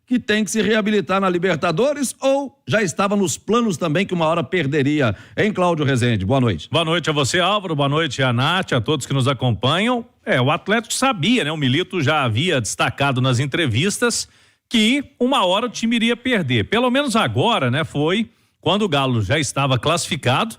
que tem que se reabilitar na Libertadores ou já estava nos planos também que uma hora perderia, hein, Cláudio Rezende? Boa noite. Boa noite a você, Álvaro, boa noite a Nath, a todos que nos acompanham. O Atlético sabia, né? O Milito já havia destacado nas entrevistas que uma hora o time iria perder. Pelo menos agora, né? Foi quando o Galo já estava classificado.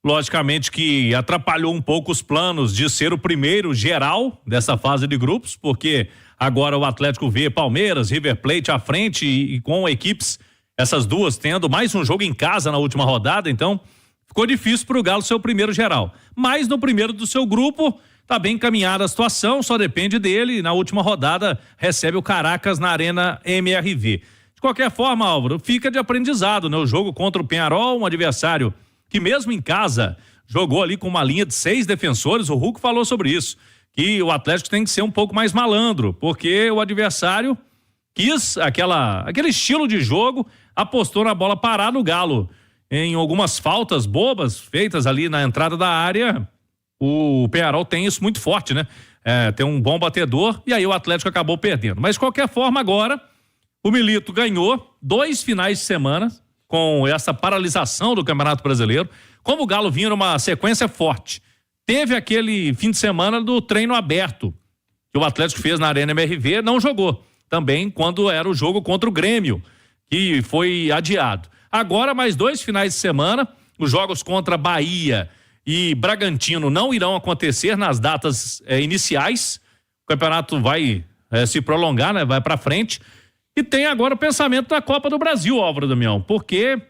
Logicamente que atrapalhou um pouco os planos de ser o primeiro geral dessa fase de grupos, porque agora o Atlético vê Palmeiras, River Plate à frente e com equipes, essas duas tendo mais um jogo em casa na última rodada, então ficou difícil para o Galo ser o primeiro geral. Mas no primeiro do seu grupo tá bem encaminhada a situação, só depende dele. Na última rodada recebe o Caracas na Arena MRV. De qualquer forma, Álvaro, fica de aprendizado, né? O jogo contra o Peñarol, um adversário que mesmo em casa jogou ali com uma linha de 6 defensores. O Hulk falou sobre isso, que o Atlético tem que ser um pouco mais malandro, porque o adversário quis aquele estilo de jogo, apostou na bola parada. O Galo, em algumas faltas bobas feitas ali na entrada da área, o Peñarol tem isso muito forte, né? Tem um bom batedor e aí o Atlético acabou perdendo. Mas de qualquer forma agora, o Milito ganhou 2 finais de semana com essa paralisação do Campeonato Brasileiro. Como o Galo vinha numa sequência forte, teve aquele fim de semana do treino aberto que o Atlético fez na Arena MRV, não jogou também quando era o jogo contra o Grêmio, que foi adiado. Agora mais 2 finais de semana, os jogos contra Bahia e Bragantino não irão acontecer nas datas iniciais. O campeonato vai se prolongar, né? Vai para frente. E tem agora o pensamento da Copa do Brasil, Álvaro Damião, porque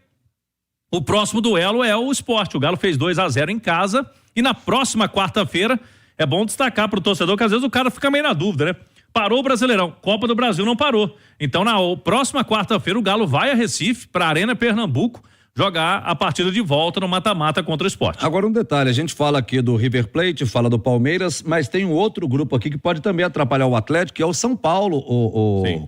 o próximo duelo é o Sport. O Galo fez 2-0 em casa e na próxima quarta-feira, é bom destacar para o torcedor que às vezes o cara fica meio na dúvida, né? Parou o Brasileirão, Copa do Brasil não parou. Então na próxima quarta-feira o Galo vai a Recife, para a Arena Pernambuco, jogar a partida de volta no mata-mata contra o Sport. Agora um detalhe, a gente fala aqui do River Plate, fala do Palmeiras, mas tem um outro grupo aqui que pode também atrapalhar o Atlético, que é o São Paulo,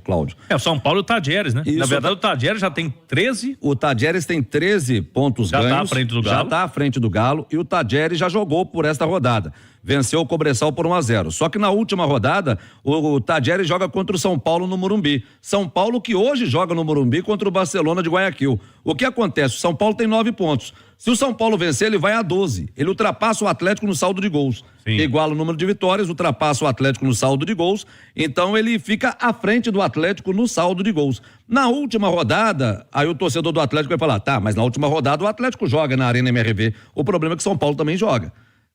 Cláudio. O São Paulo e o Tadieres, né? Isso. Na verdade o Tadieres já tem 13. O Tadieres tem 13 pontos ganhos. Já tá à frente do Galo. Já tá à frente do Galo e o Tadieres já jogou por esta rodada. Venceu o Cobressal por 1-0. Só que na última rodada, o Tadieres joga contra o São Paulo no Morumbi. São Paulo que hoje joga no Morumbi contra o Barcelona de Guayaquil. O que acontece? O São Paulo tem 9 pontos. Se o São Paulo vencer, ele vai a 12. Ele ultrapassa o Atlético no saldo de gols. Sim. Iguala o número de vitórias, ultrapassa o Atlético no saldo de gols. Então ele fica à frente do Atlético no saldo de gols. Na última rodada, aí o torcedor do Atlético vai falar, tá, mas na última rodada o Atlético joga na Arena MRV. O problema é que o São Paulo também joga.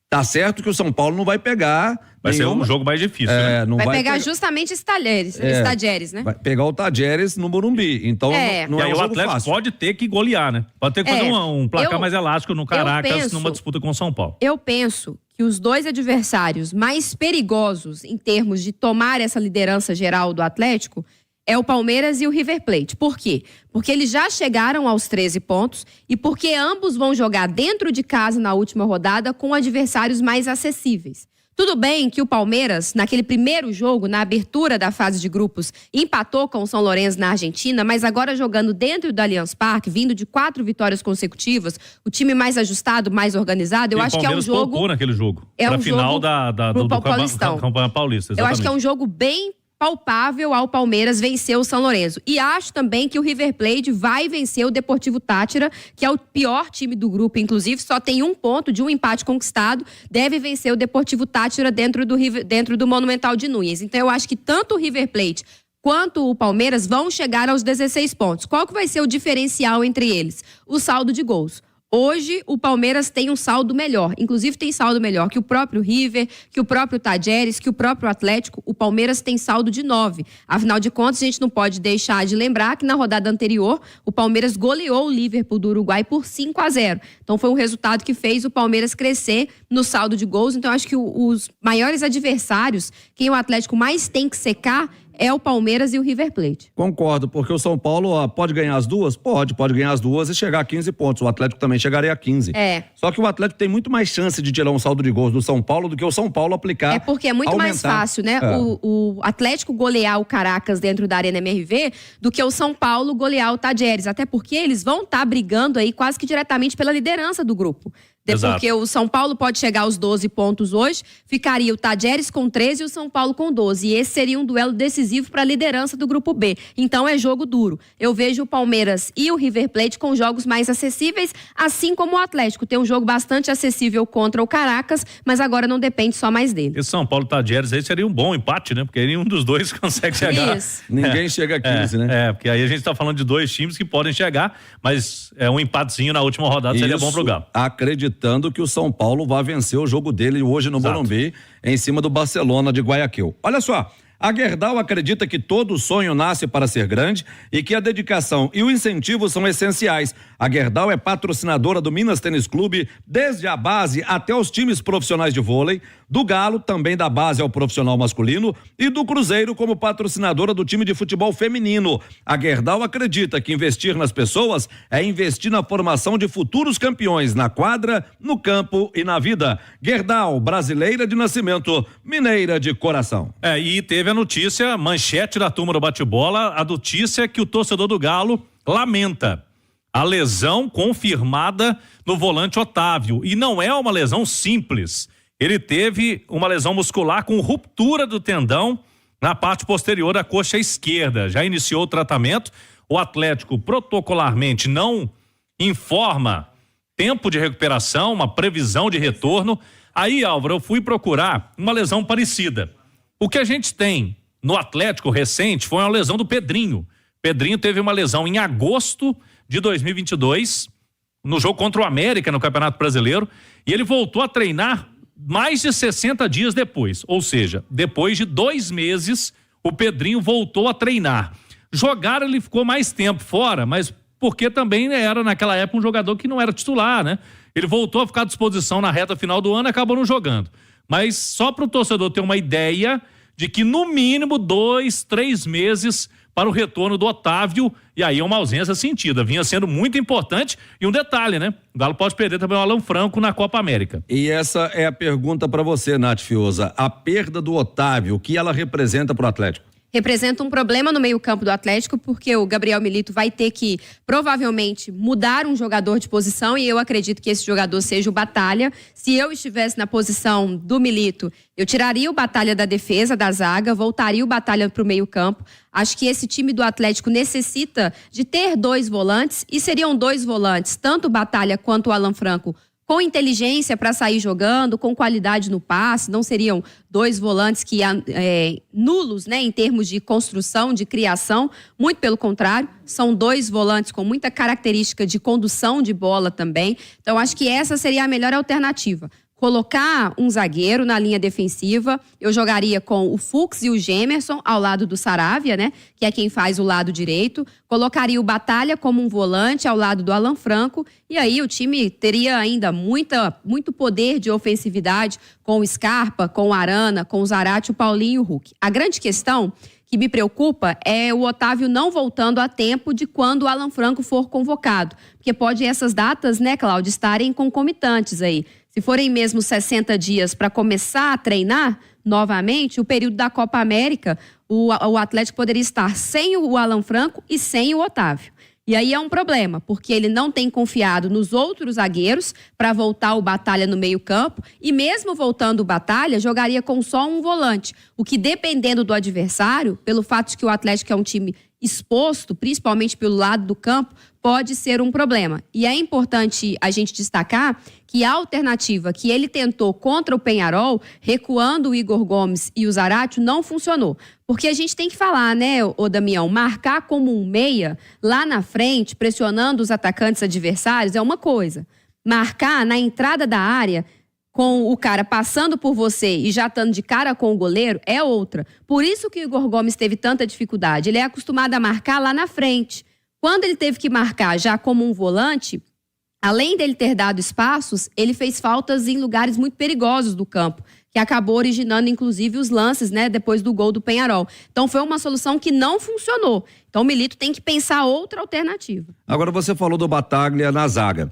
Tá certo que o São Paulo não vai pegar. Vai ser um jogo mais difícil, né? Não vai pegar justamente esse Tadieres, né? Vai pegar o Tadieres no Morumbi. Então não e é aí um o jogo Atlético fácil. pode ter que golear, né? Pode ter que fazer um placar mais elástico no Caracas numa disputa com o São Paulo. Eu penso que os 2 adversários mais perigosos em termos de tomar essa liderança geral do Atlético é o Palmeiras e o River Plate. Por quê? Porque eles já chegaram aos 13 pontos e porque ambos vão jogar dentro de casa na última rodada com adversários mais acessíveis. Tudo bem que o Palmeiras, naquele primeiro jogo, na abertura da fase de grupos, empatou com o São Lourenço na Argentina, mas agora jogando dentro do Allianz Parque, vindo de 4 vitórias consecutivas, o time mais ajustado, mais organizado, eu acho que é um jogo... Palmeiras naquele jogo. É pra um final do Campeonato Paulista, exatamente. Eu acho que é um jogo bem palpável ao Palmeiras vencer o São Lourenço. E acho também que o River Plate vai vencer o Deportivo Táchira, que é o pior time do grupo, inclusive, só tem 1 ponto de um empate conquistado, deve vencer o Deportivo Táchira dentro do Monumental de Núñez. Então eu acho que tanto o River Plate quanto o Palmeiras vão chegar aos 16 pontos. Qual que vai ser o diferencial entre eles? O saldo de gols. Hoje, o Palmeiras tem um saldo melhor. Inclusive, tem saldo melhor que o próprio River, que o próprio Tadieres, que o próprio Atlético. O Palmeiras tem saldo de 9. Afinal de contas, a gente não pode deixar de lembrar que na rodada anterior, o Palmeiras goleou o Liverpool do Uruguai por 5-0. Então, foi um resultado que fez o Palmeiras crescer no saldo de gols. Então, acho que os maiores adversários, quem o Atlético mais tem que secar, é o Palmeiras e o River Plate. Concordo, porque o São Paulo pode ganhar as duas? Pode ganhar as duas e chegar a 15 pontos. O Atlético também chegaria a 15. Só que o Atlético tem muito mais chance de tirar um saldo de gols do São Paulo do que o São Paulo aplicar. É porque é muito mais fácil, né? O Atlético golear o Caracas dentro da Arena MRV do que o São Paulo golear o Tadieres. Até porque eles vão estar brigando aí quase que diretamente pela liderança do grupo. Porque o São Paulo pode chegar aos 12 pontos hoje, ficaria o Tadieres com 13 e o São Paulo com 12. E esse seria um duelo decisivo para a liderança do Grupo B. Então é jogo duro. Eu vejo o Palmeiras e o River Plate com jogos mais acessíveis, assim como o Atlético. Tem um jogo bastante acessível contra o Caracas, mas agora não depende só mais dele. Esse São Paulo e Tadieres aí seria um bom empate, né? Porque nenhum dos dois consegue chegar. Isso. Ninguém chega a 15, né? Porque aí a gente tá falando de dois times que podem chegar, mas um empatezinho na última rodada seria bom pro Galo. Acreditando que o São Paulo vai vencer o jogo dele hoje no Morumbi, em cima do Barcelona de Guayaquil. Olha só, a Gerdau acredita que todo sonho nasce para ser grande e que a dedicação e o incentivo são essenciais. A Gerdau é patrocinadora do Minas Tênis Clube desde a base até os times profissionais de vôlei, do Galo, também da base ao profissional masculino, e do Cruzeiro como patrocinadora do time de futebol feminino. A Gerdau acredita que investir nas pessoas é investir na formação de futuros campeões na quadra, no campo e na vida. Gerdau, brasileira de nascimento, mineira de coração. E teve a notícia, manchete da turma do bate-bola, a notícia que o torcedor do Galo lamenta. A lesão confirmada no volante Otávio. E não é uma lesão simples. Ele teve uma lesão muscular com ruptura do tendão na parte posterior da coxa esquerda. Já iniciou o tratamento. O Atlético protocolarmente não informa tempo de recuperação, uma previsão de retorno. Aí, Álvaro, eu fui procurar uma lesão parecida. O que a gente tem no Atlético recente foi uma lesão do Pedrinho. Pedrinho teve uma lesão em agosto de 2022, no jogo contra o América no Campeonato Brasileiro, e ele voltou a treinar mais de 60 dias depois. Ou seja, depois de 2 meses, o Pedrinho voltou a treinar. Jogar, ele ficou mais tempo fora, mas porque também era naquela época um jogador que não era titular, né? Ele voltou a ficar à disposição na reta final do ano e acabou não jogando. Mas só para o torcedor ter uma ideia de que no mínimo 2, 3 meses para o retorno do Otávio, e aí é uma ausência sentida, vinha sendo muito importante. E um detalhe, né? O Galo pode perder também o Alan Franco na Copa América. E essa é a pergunta para você, Nath Fioza. A perda do Otávio, o que ela representa para o Atlético? Representa um problema no meio-campo do Atlético, porque o Gabriel Milito vai ter que, provavelmente, mudar um jogador de posição, e eu acredito que esse jogador seja o Batalha. Se eu estivesse na posição do Milito, eu tiraria o Batalha da defesa, da zaga, voltaria o Batalha para o meio-campo. Acho que esse time do Atlético necessita de ter 2 volantes, e seriam 2 volantes, tanto o Batalha quanto o Alan Franco, com inteligência para sair jogando, com qualidade no passe. Não seriam 2 volantes que nulos, né, em termos de construção, de criação. Muito pelo contrário, são 2 volantes com muita característica de condução de bola também. Então, acho que essa seria a melhor alternativa. Colocar um zagueiro na linha defensiva, eu jogaria com o Fux e o Gemerson ao lado do Saravia, né? Que é quem faz o lado direito. Colocaria o Batalha como um volante ao lado do Alan Franco. E aí o time teria ainda muito poder de ofensividade com o Scarpa, com o Arana, com o Zarate, o Paulinho e o Hulk. A grande questão que me preocupa é o Otávio não voltando a tempo de quando o Alan Franco for convocado. Porque pode essas datas, né, Cláudio, estarem concomitantes aí. Se forem mesmo 60 dias para começar a treinar novamente, o período da Copa América, o Atlético poderia estar sem o Alan Franco e sem o Otávio. E aí é um problema, porque ele não tem confiado nos outros zagueiros para voltar o Batalha no meio-campo, e mesmo voltando o Batalha, jogaria com só um volante, o que, dependendo do adversário, pelo fato de que o Atlético é um time exposto, principalmente pelo lado do campo, pode ser um problema. E é importante a gente destacar que a alternativa que ele tentou contra o Peñarol, recuando o Igor Gomes e o Zarate, não funcionou. Porque a gente tem que falar, né, ô Damião, marcar como um meia lá na frente, pressionando os atacantes adversários, é uma coisa. Marcar na entrada da área, com o cara passando por você e já estando de cara com o goleiro, é outra. Por isso que o Igor Gomes teve tanta dificuldade. Ele é acostumado a marcar lá na frente. Quando ele teve que marcar já como um volante, além dele ter dado espaços, ele fez faltas em lugares muito perigosos do campo, que acabou originando, inclusive, os lances, né, depois do gol do Peñarol. Então, foi uma solução que não funcionou. Então, o Milito tem que pensar outra alternativa. Agora, você falou do Bataglia na zaga.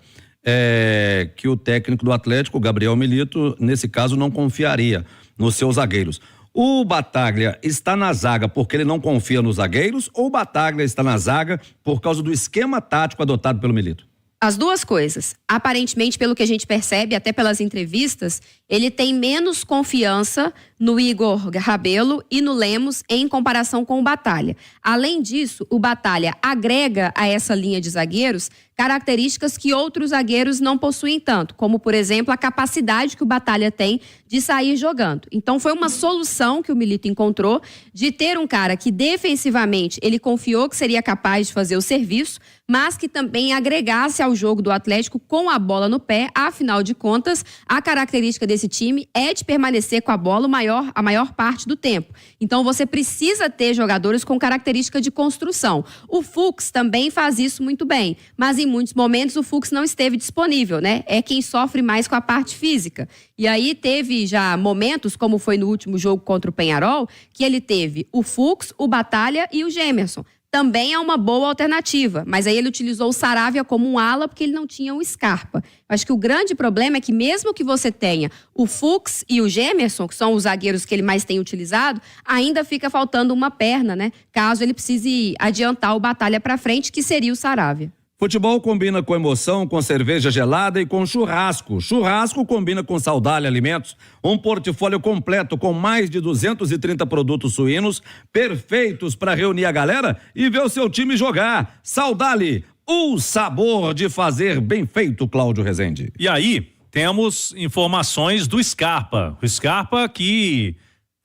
Que o técnico do Atlético, Gabriel Milito, nesse caso não confiaria nos seus zagueiros. O Bataglia está na zaga porque ele não confia nos zagueiros, ou o Bataglia está na zaga por causa do esquema tático adotado pelo Milito? As duas coisas. Aparentemente, pelo que a gente percebe, até pelas entrevistas, ele tem menos confiança no Igor Rabelo e no Lemos em comparação com o Batalha. Além disso, o Batalha agrega a essa linha de zagueiros características que outros zagueiros não possuem tanto, como, por exemplo, a capacidade que o Batalha tem de sair jogando. Então, foi uma solução que o Milito encontrou de ter um cara que defensivamente ele confiou que seria capaz de fazer o serviço, mas que também agregasse ao jogo do Atlético com a bola no pé. Afinal de contas, a característica desse time é de permanecer com a bola a maior parte do tempo. Então, você precisa ter jogadores com característica de construção. O Fux também faz isso muito bem, mas em muitos momentos o Fux não esteve disponível, né? É quem sofre mais com a parte física. E aí teve já momentos, como foi no último jogo contra o Peñarol, que ele teve o Fux, o Batalha e o Gemerson. Também é uma boa alternativa, mas aí ele utilizou o Saravia como um ala porque ele não tinha o Scarpa. Acho que o grande problema é que mesmo que você tenha o Fux e o Gemerson, que são os zagueiros que ele mais tem utilizado, ainda fica faltando uma perna, né? Caso ele precise adiantar o Batalha para frente, que seria o Saravia. Futebol combina com emoção, com cerveja gelada e com churrasco. Churrasco combina com Saudale Alimentos, um portfólio completo com mais de 230 produtos suínos, perfeitos para reunir a galera e ver o seu time jogar. Saudale, o sabor de fazer bem feito, Cláudio Rezende. E aí, temos informações do Scarpa. O Scarpa que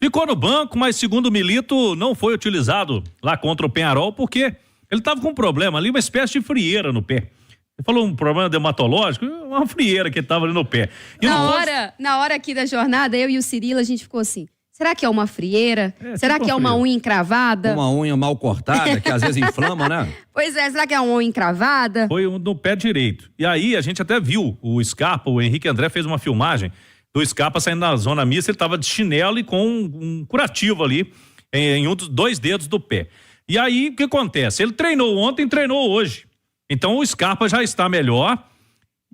ficou no banco, mas segundo o Milito, não foi utilizado lá contra o Peñarol, porque ele estava com um problema ali, uma espécie de frieira no pé. Ele falou um problema dermatológico, uma frieira que estava ali no pé. E na hora aqui da jornada, eu e o Cirilo, a gente ficou assim, será que é uma frieira? Será que é uma unha encravada? Uma unha mal cortada, que às vezes inflama, né? Pois é, será que é uma unha encravada? Foi no pé direito. E aí a gente até viu o Scarpa, o Henrique André fez uma filmagem do Scarpa saindo na zona mista, ele estava de chinelo e com um curativo ali em um dos 2 dedos do pé. E aí, o que acontece? Ele treinou ontem, treinou hoje. Então, o Scarpa já está melhor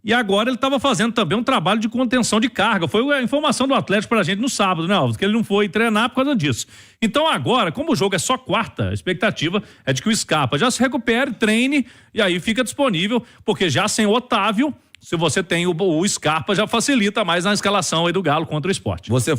e agora ele estava fazendo também um trabalho de contenção de carga. Foi a informação do Atlético pra gente no sábado, né, Alves? Que ele não foi treinar por causa disso. Então, agora, como o jogo é só quarta, a expectativa é de que o Scarpa já se recupere, treine e aí fica disponível, porque já sem o Otávio, se você tem o Scarpa, já facilita mais na escalação aí do Galo contra o Sport. Você